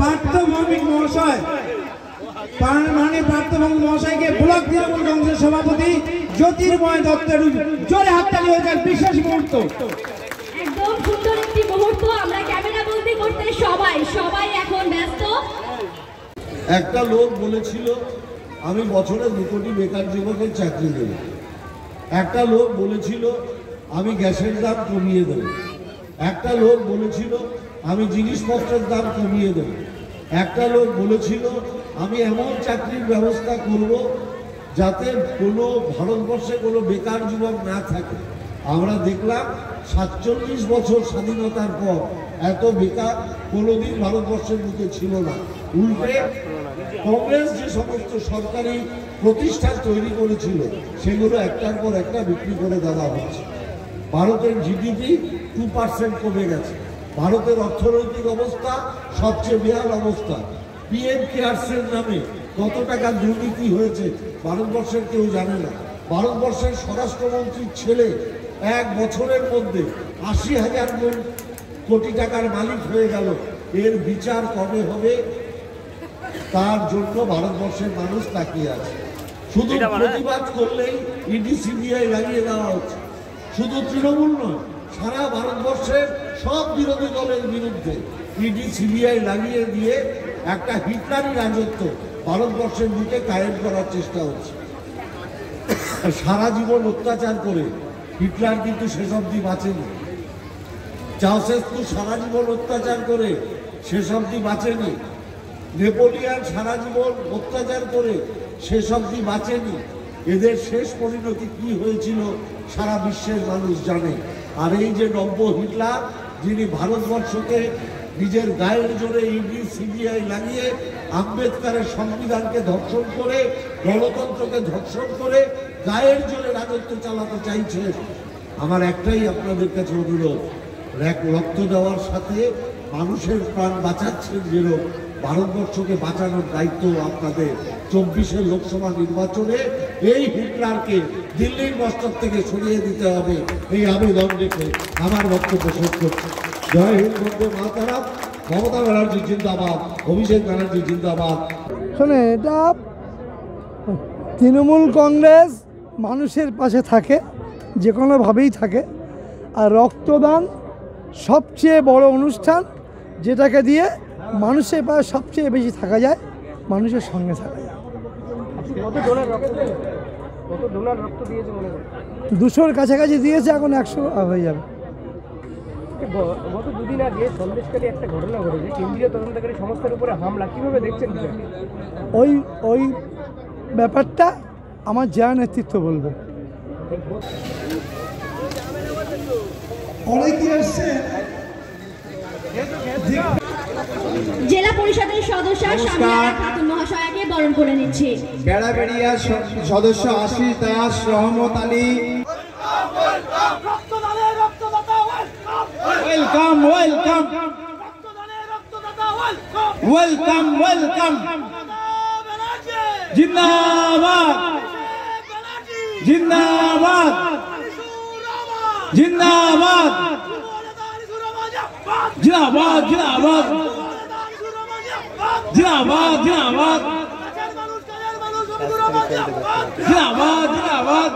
পার্থভৌমিক মহাশয় মাননীয় পার্থভৌমিক মহাশয়কে ব্লক তৃণমূল কংগ্রেসের সভাপতি জ্যোতির্ময় দত্তের জোরে হাততালি হয়ে যায়। বিশেষ মুহূর্ত, একদম সুন্দর একটি মুহূর্ত। আমরা ক্যামেরা বন্দি করতে সবাই এখন ব্যস্ত। একটা লোক বলেছিল আমি বছরে 2 কোটি বেকার যুবকের চাকরি দেব। একটা লোক বলেছিল আমি গ্যাসের দাম কমিয়ে দেব। একটা লোক বলেছিল আমি জিনিসপত্রের দাম কমিয়ে দেব। একটা লোক বলেছিল আমি এমন চাকরির ব্যবস্থা করব যাতে কোনো ভারতবর্ষে কোনো বেকার যুবক না থাকে। আমরা দেখলাম 47 বছর স্বাধীনতার পর এত বেকার কোনোদিন ভারতবর্ষের বুকে ছিল না। উল্টে কংগ্রেস যে সমস্ত সরকারি প্রতিষ্ঠান তৈরি করেছিল সেগুলো একটার পর একটা বিক্রি করে দেওয়া হচ্ছে। ভারতের জিডিপি 2% কমে গেছে। ভারতের অর্থনৈতিক অবস্থা সবচেয়ে বেহাল অবস্থা। পিএম কেয়ারসের নামে কত টাকা দুর্নীতি হয়েছে ভারতবর্ষের কেউ জানে না। ভারতবর্ষের স্বরাষ্ট্রমন্ত্রীর ছেলে 1 বছরের মধ্যে 80,000 কোটি টাকার মালিক হয়ে গেল। এর বিচার কবে হবে তার জন্য ভারতবর্ষের মানুষ তাকিয়ে আছে। শুধু প্রতিবাদ করলেই ইডি সিবিআই লাগিয়ে দেওয়া হচ্ছে। শুধু তৃণমূল নয়, সারা ভারতবর্ষের সব বিরোধী দলের বিরুদ্ধে ইডি সিবিআই লাগিয়ে দিয়ে একটা হিটলারি রাজত্ব ভারতবর্ষের বুকে কায়েম করার চেষ্টা হচ্ছে। সারা জীবন অত্যাচার করে হিটলার কিন্তু শেষ অবধি বাঁচেনি। চাউসেস্কু সারা জীবন অত্যাচার করে শেষ অবধি বাঁচেনি। নেপোলিয়ান সারা জীবন অত্যাচার করে শেষ অবধি বাঁচেনি। এদের শেষ পরিণতি কি হয়েছিল সারা বিশ্বের মানুষ জানে। আর এই যে নব্য হিটলার, যিনি ভারতবর্ষকে নিজের গায়ের জোরে ইডি সিবিআই লাগিয়ে আম্বেদকরের সংবিধানকে ধর্ষণ করে, গণতন্ত্রকে ধর্ষণ করে গায়ের জোরে রাজত্ব চালাতে চাইছে। আমার একটাই আপনাদের কাছে অনুরোধ, রক্ত দেওয়ার সাথে মানুষের প্রাণ বাঁচাচ্ছেন যেরকম ভারতবর্ষকে বাঁচানোর দায়িত্ব আপনাদের। 24-এর লোকসভা নির্বাচনে এই হিটলারকে দিল্লির মস্তক থেকে সরিয়ে দিতে হবে, এই আবেদন রেখে আমার বক্তব্য শেষ করছি। জয় হিন্দ, বন্দে মাতরম। মমতা ব্যানার্জি জিন্দাবাদ, অভিষেক ব্যানার্জি জিন্দাবাদ। শোনে, এটা তৃণমূল কংগ্রেস মানুষের পাশে থাকে, যে কোনোভাবেই থাকে। আর রক্তদান সবচেয়ে বড় অনুষ্ঠান, যেটাকে দিয়ে মানুষের পাশে সবচেয়ে বেশি থাকা যায়, মানুষের সঙ্গে থাকা যায়। 200-র কাছাকাছি দিয়েছে, এখন 100 হয়ে যাবে। গত 2 দিন আগে সন্দেশকারী একটা ঘটনা ঘটেছে, কেন্দ্রীয় তদন্তকারী সংস্থার উপরে হামলা, কিভাবে দেখছেন? ওই ব্যাপারটা আমার জেলা নেতৃত্ব বলবে। জেলা পরিষদের সদস্য শামিয়ারা খাতুন মহাশয়াকে বরণ করে নিচ্ছে। বেড়াবেড়িয়া সদস্য Ashis Das, Rahmat Ali. Welcome welcome welcome welcome. জিন্দাবাদ জিন্দাবাদ জিন্দাবাদ জিন্দাবাদ জিন্দাবাদ জিন্দাবাদ জিন্দাবাদ জিন্দাবাদ জিন্দাবাদ।